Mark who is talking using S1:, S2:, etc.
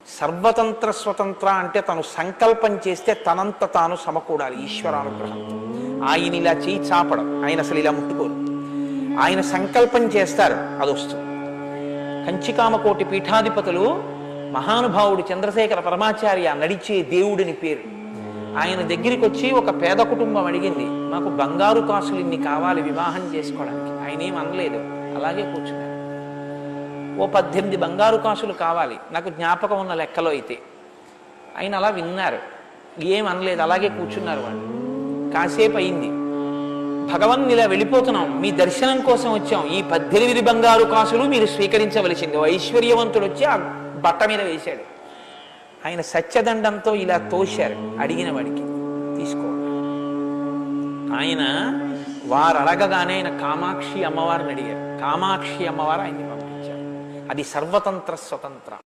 S1: సర్వతంత్ర స్వతంత్ర అంటే తను సంకల్పం చేస్తే తనంత తాను సమకూడాలి ఈశ్వరానుగ్రహంతో. ఆయన ఇలా చేయి చాపడం, ఆయన అసలు ఇలా ముట్టుకోరు. ఆయన సంకల్పం చేస్తారు, అది వస్తుంది. కంచికామకోటి పీఠాధిపతులు మహానుభావుడు చంద్రశేఖర పరమాచార్య నడిచే దేవుడిని పేరు. ఆయన దగ్గరికి వచ్చి ఒక పేద కుటుంబం అడిగింది, మాకు బంగారు కాసులు ఇన్ని కావాలి వివాహం చేసుకోవడానికి. ఆయన ఏం అనలేదు, అలాగే కూర్చున్నారు. ఓ 18 బంగారు కాసులు కావాలి నాకు జ్ఞాపకం ఉన్న లెక్కలో అయితే. ఆయన అలా విన్నారు, ఏం అనలేదు, అలాగే కూర్చున్నారు వాళ్ళు. కాసేపు అయింది, భగవన్ ఇలా వెళ్ళిపోతున్నాం, మీ దర్శనం కోసం వచ్చాం, ఈ 18 బంగారు కాసులు మీరు స్వీకరించవలసింది. ఐశ్వర్యవంతుడు వచ్చి ఆ బట్ట మీద వేశాడు. ఆయన సత్యదండంతో ఇలా తోశారు, అడిగిన వాడికి తీసుకోవాలి. ఆయన వారు అడగగానే ఆయన కామాక్షి అమ్మవారిని అడిగారు. కామాక్షి అమ్మవారు ఆయన్ని పంపించారు. అది సర్వతంత్ర స్వతంత్ర.